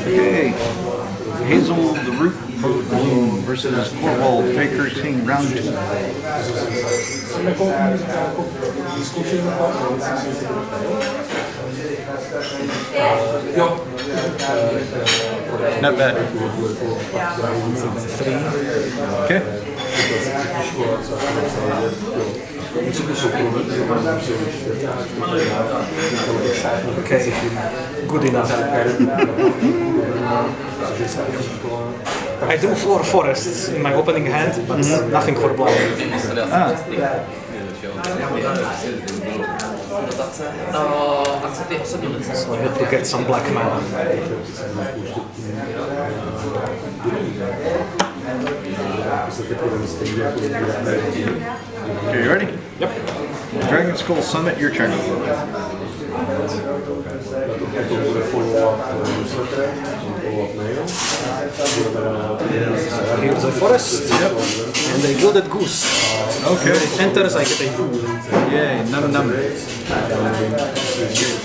Okay. Hazel the Root Bloom versus Korvald Faker King round 2. Not bad. 3. Okay. Okay, good enough. I do 4 forests in my opening hand, but nothing for blind. So I had to get some black mana. Okay, you ready? Yep. Dragon Skull Summit, your turn. Here's a forest, and a gilded goose. Okay. When it enters, I get a food. Yay, num num.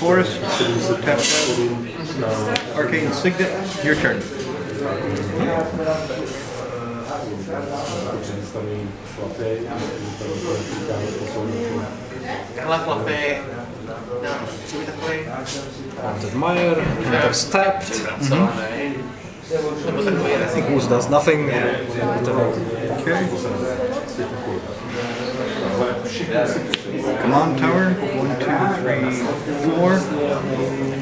Forest, tap tap. Arcane Signet, your turn. Admire, enters tapped. I think Goose does nothing. Okay. Command Tower, 1, 2, 3, 4.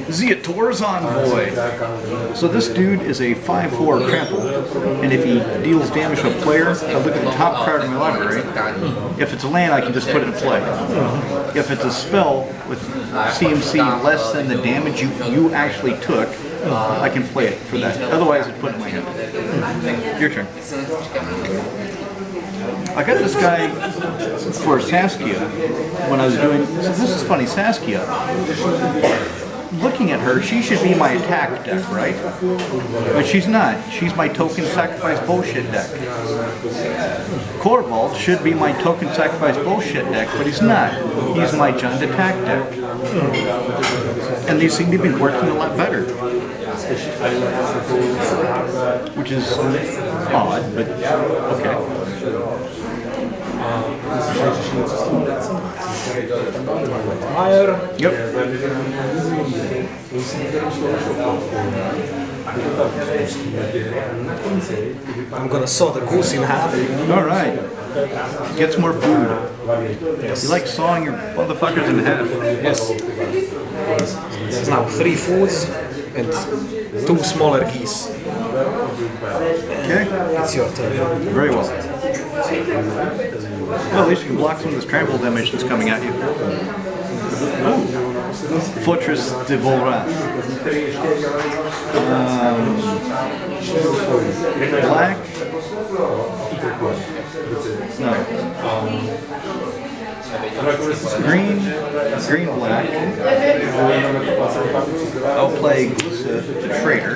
Zeator's Envoy. So this dude is a 5/4 trample, and if he deals damage to a player, I look at the top card in my library. If it's a land, I can just put it in play. If it's a spell with CMC less than the damage you actually took, I can play it for that. Otherwise, it's put in my hand. Your turn. I got this guy for Saskia when I was doing. This is funny, Saskia. Looking at her, she should be my attack deck, right? But she's not. She's my token sacrifice bullshit deck. Korvald should be my token sacrifice bullshit deck, but he's not. He's my giant attack deck. And they seem to be working a lot better. Which is odd, but okay. Admire. Yep. I'm gonna saw the goose in half. Alright. Gets more food. Yes. You like sawing your motherfuckers in half. Yes. There's now 3 foods and 2 smaller geese. Okay. It's your turn. Very well. Well, at least you can block some of this trample damage that's coming at you. Ooh. Fortress de Volrath. Black. No. Green, black. I'll play the Trader.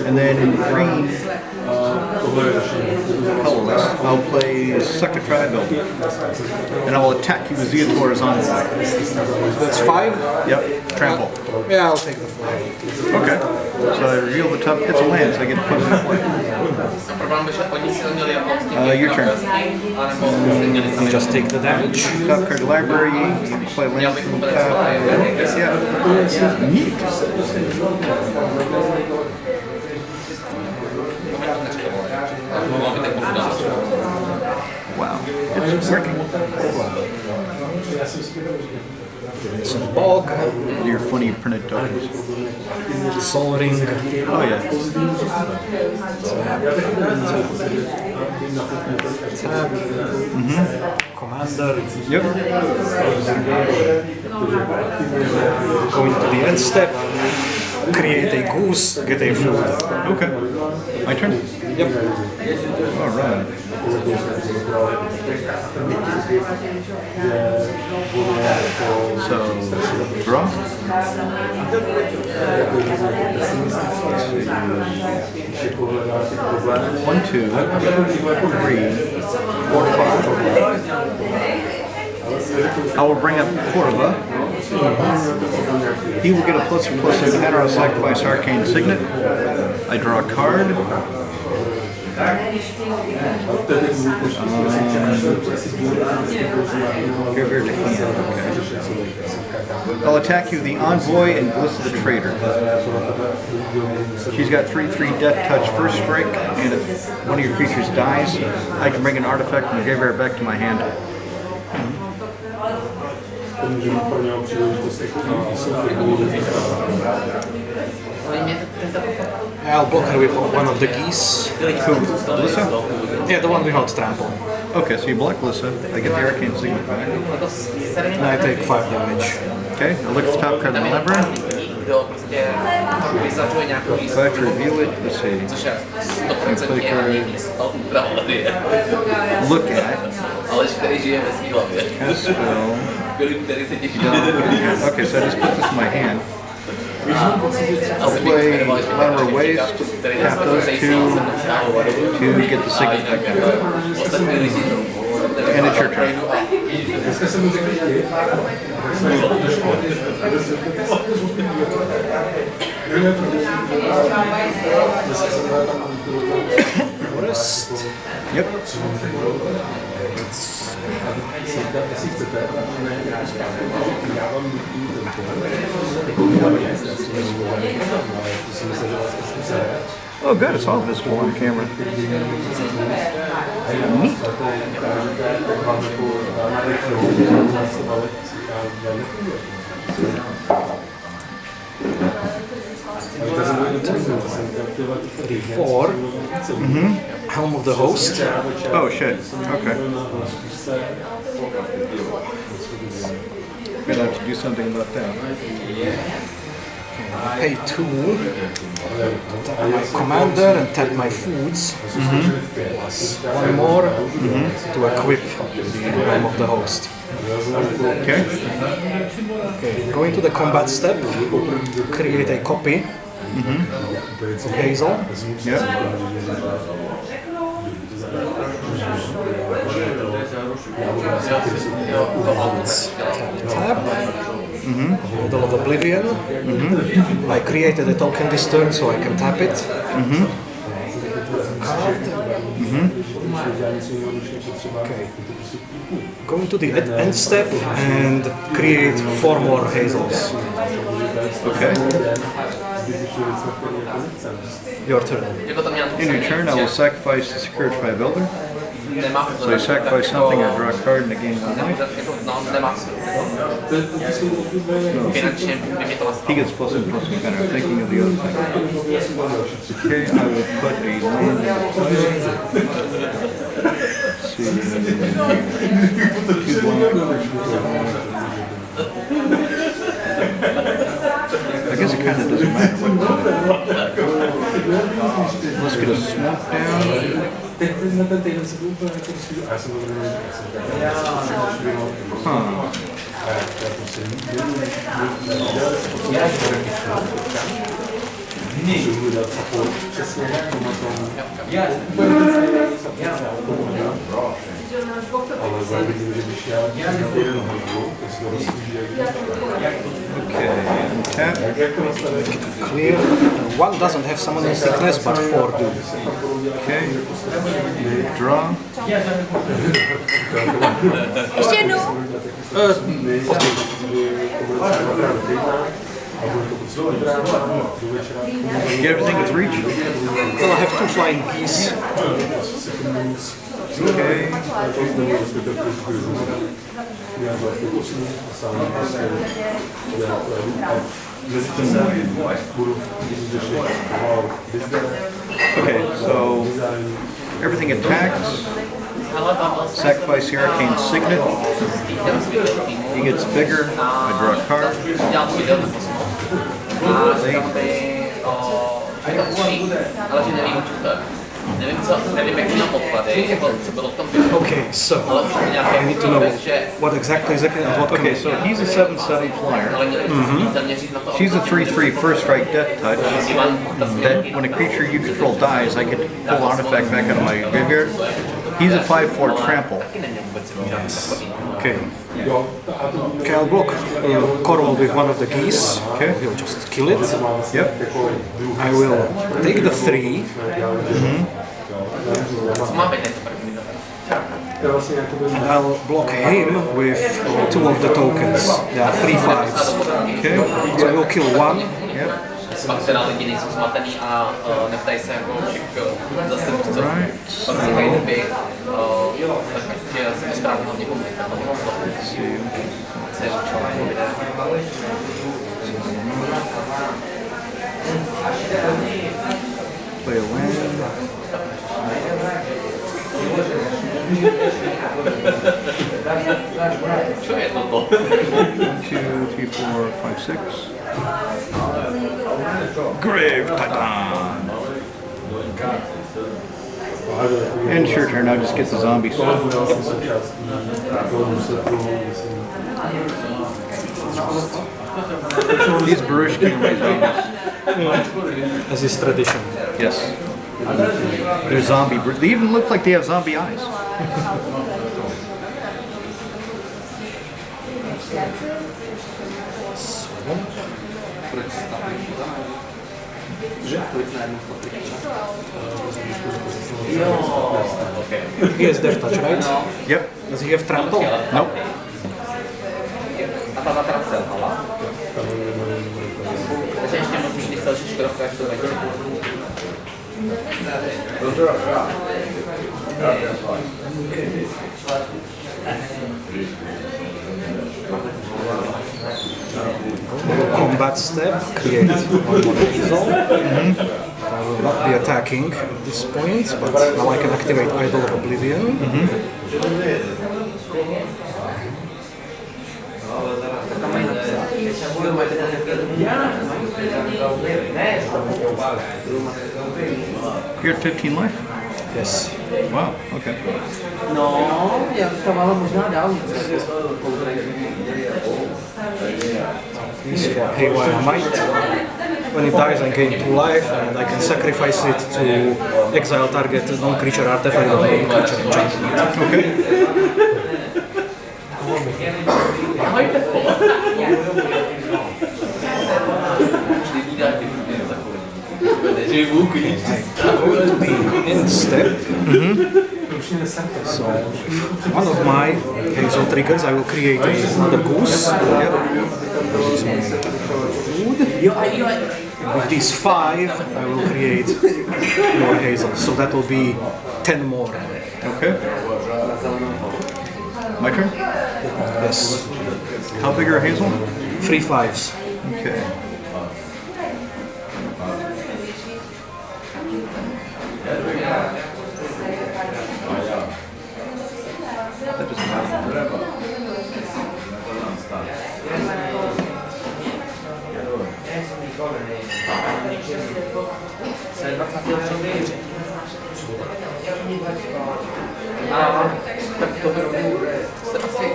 And then in green, colorless, I'll play Suck the Tribe Builder. And I will attack you with Zeator's Envoy. That's 5? Yep, trample. Yeah, I'll take the 5. Okay. So I reveal the top, it's a land, so I get to put it in play. Your turn. You just take the damage. Top card library, play land from the top. Yeah. Neat. Wow. It's working. Some bog. Your funny printed tokens. Soul ring. Oh yeah. Tab. Commander. Yep. Go into the end step. Create a goose. Get a food. Okay. My turn. Yep. Alright. So, draw. 1, 2, 3, 4, 5. I will bring up Korva. He will get a +++ encounter on sacrifice arcane signet. I draw a card. Graveyard to hand. Okay. I'll attack you, the Envoy and Glissa the Traitor. She's got 3/3 Death Touch first strike, and if one of your creatures dies, I can bring an artifact from the graveyard back to my hand. I'll block her with one of the geese. Who? Glissa? Yeah, the one without trample. Okay, so you block Glissa. I get the Arcane Signet back. And I take 5 damage. Okay, I'll look at the top card of the library. If I have to reveal it, let's see. Play card. Look at. Cast spell. Okay, so I just put this in my hand. I'll play Lateral Waste, tap those two to get the signet back out. And it's your turn. Rest. Yep. Oh good, it's all visible on camera. Neat. Four. Helm of the Host. Oh shit, okay. Gonna have to do something about that. Pay 2. Tap my commander and tap my foods. Plus 1 more to equip the Helm of the Host. Okay. Okay, going to the combat step, create a copy of Hazel. Yep. Tap. Middle of Oblivion. I created a token this turn, so I can tap it. Card. Okay. Going to the end step and create 4 more Hazels. Okay. Your turn. In your turn, I will sacrifice the Scourge 5 Elder. So I sacrifice something or draw a card and I gain 1 life. He gets +1/+1 counter. I'm thinking of the other thing. Okay, I will put a land in play. Let's see. I guess it kind of doesn't matter what. Let's get a smoke down. Okay, tap. Clear. 1 doesn't have summoning sickness, but 4 do. Okay. Draw. Ještě jednou. Get everything with reach? Well, I have 2 flying geese. Okay. Okay, so everything attacks. Sacrifice the Arcane Signet. He gets bigger. I draw a card. Okay, so I need to know what exactly is it and what Okay, so he's a 7/7 flyer. She's a 3/3 first strike death touch. That when a creature you control dies, I can pull an artifact back out of my graveyard. He's a 5/4 trample. Okay. Okay, I'll block Korvald with one of the geese. Okay, he'll just kill it. Yep. I will take the 3. And I'll block him with 2 of the tokens. There are 3 5s. Okay. So I will kill 1. Yep. Pak teda lidi nejsou zmatený a neptají se jako všech zase co pak říkají doby, takže se to správně hlavně komunikovat. Play a land. Co je toto? 1, 2, 3, 4, 5, 6. Grave Titan. And it's your turn. I'll just get the zombies. These Baruch can raise zombies. As is tradition. Yes. They're zombie. They even look like they have zombie eyes. He has death touch, right? Yep. Does he have trample? Nope. A ta teda selhala. Takže ještě musíš, když selžíš trochu, jak to večer. Combat step, create one more diesel. I will not be attacking at this point, but now I can activate Idol of Oblivion. You're at 15 life? Yes. Wow, okay. No, já tam ale možná dál. Please for Haywire Might. When it dies, I gain 2 life, and I can sacrifice it to exile target non-creature artifact or non-creature enchantment. Okay. In step. So, one of my hazel triggers, I will create another goose. This is my food. With these 5, I will create more hazel. So that will be 10 more. Okay. My turn? Yes. How big are hazel? 3 5s. Okay. That doesn't matter. Tak to se asi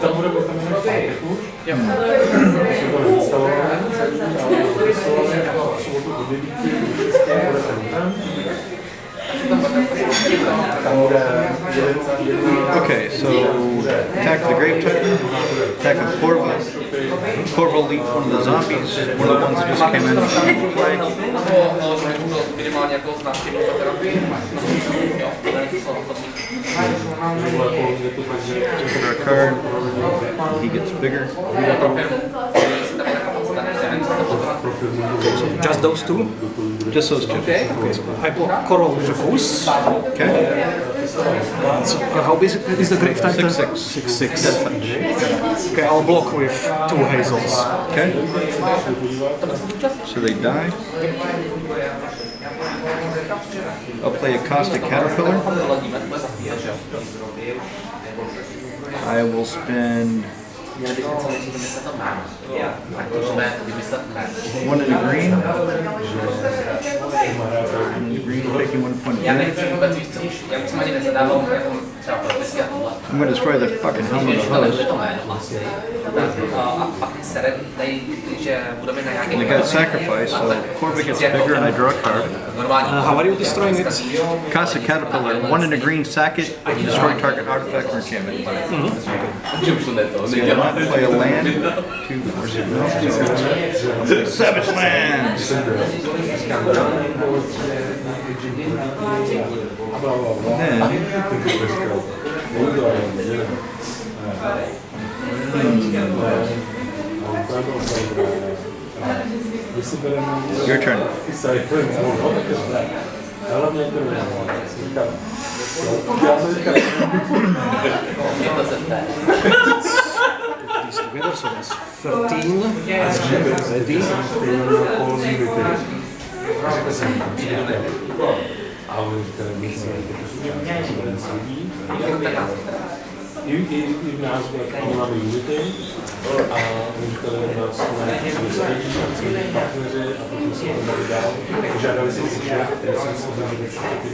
Tam bude potom jenom páteku. Okay, so attack the Grave Titan, attack the Korvald. Korvald will eat one of the zombies, one of the ones that just came in to play. minimálně jako návštěvní terapii. For a card, he gets bigger. Just those 2? Just those 2. Okay. Okay, so I block Korvald with a goose. Okay. So, how big is the Grave Titan? 6/6. 6/6. Okay, I'll block with 2 hazels. Okay. So they die. I'll play a Caustic Caterpillar. I will spend 1 in the green. In the green, taking 1 point of Já damage. nechci vůbec víc, já už jsem ani nezadával, třeba propisky a tohle. I'm gonna destroy the fucking helmet of the host. A pak sere tady, že budeme na nějakém... I got sacrifice, so Korvald gets bigger and I draw a card. How are you destroying it? Cast a caterpillar, 1 in a green, sack it, destroy target artifact or enchantment. So you want to play a land, 2, 4, 0. Savage lands! Your turn. These together, so that's 13. Ready. I v nás máme unity a říkali nás na partneři a potom jsme to dali dál. Žádali si všechno, které jsme se obdrželi všechny.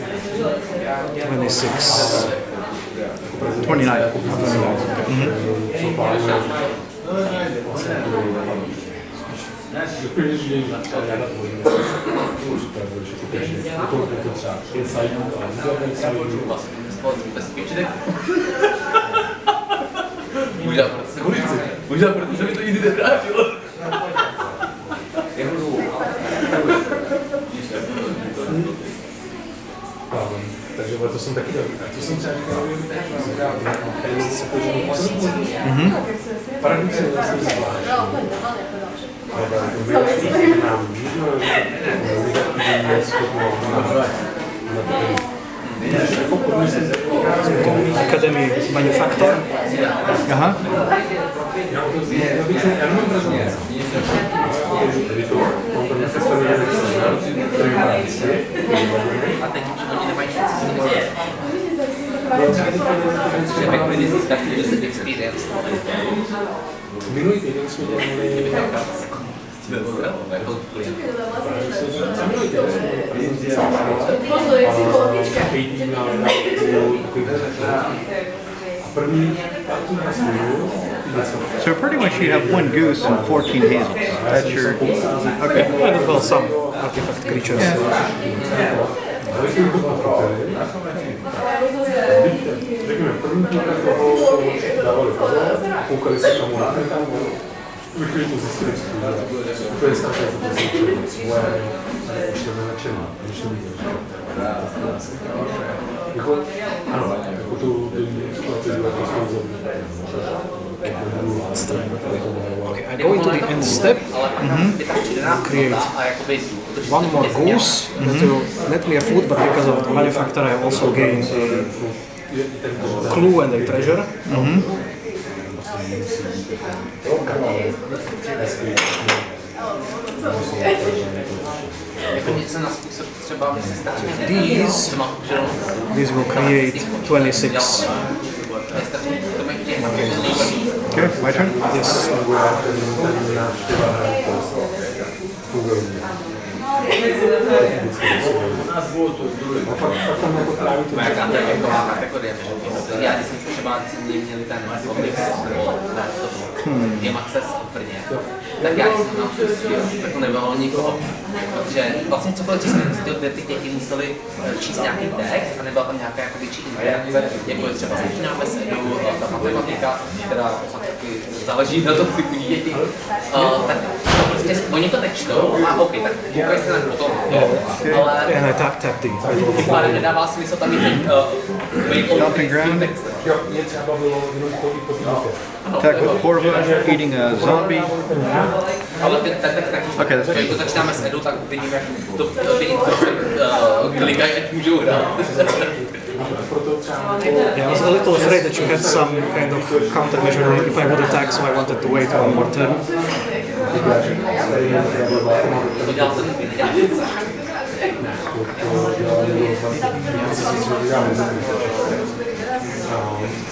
26. 29. Možná protože mi to nikdy nevrátilo. Takže to jsem taky to jsem třeba říkal, paradoxně vlastně zvlášť. Ale nám nikdo negativní schopnou Academy Manufactor. Aha. A teď už oni nemají šanci s tím dělat. Že jako když získáš ty experience. Minulý týden jsme dělali So pretty much you have 1 goose and 14 hazels. That's your... Okay. And well, some artifact creatures. řekněme, první týden toho dávali pozor, koukali se tam vyklidili to zjistili úplně strašně to zjistili svoje, už jdeme nadšený, když to víte, jako, ano, jako tu situaci byla to Okay, I go into the end step, create 1 more goose that will net me a food, but because of the manufacturer I also gain a clue and a treasure. These will create 26. Okay, my turn? Yes. Já když jsem třeba měli ten Omnix Game Access úplně, tak já když jsem tam tak to nebylo nikoho, protože vlastně cokoliv, co jsme ty děti museli číst nějaký text a nebyla tam nějaká jako větší interakce, jako je třeba začínáme se jednou ta matematika, která taky záleží na tom typu děti, tak prostě oni to nečtou a OK, tak koukají se na potom, ale ale nedává smysl tam mít Jumping ground. je třeba bylo jenom to Attack with Korvald, eating a zombie. Ale tak jako začínáme s Edu, tak vidíme, jak ty instrukce klikají, ať můžou hrát. Yeah, I was a little afraid that you had some kind of countermeasure if I would attack, so I wanted to wait 1 more turn. To dělal ten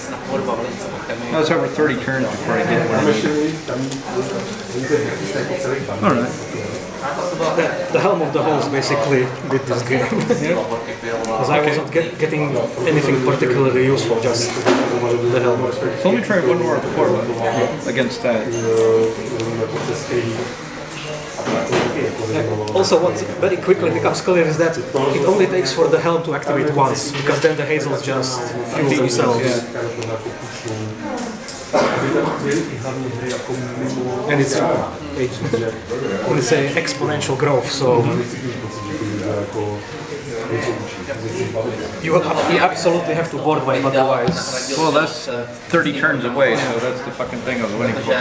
se na pohodu bavili něco o chemii. No, it's over 30 turns before I get one. Alright. The helm of the host basically did this game. Because I wasn't getting anything particularly useful, just the helm. So let me try one more of Korvald against that. Also, what very quickly becomes clear is that it only takes for the helm to activate once, because then the hazels just fuel themselves. And it's a exponential growth, so you absolutely have to board wipe otherwise. Well, that's 30 turns away, so that's the fucking thing I was waiting for.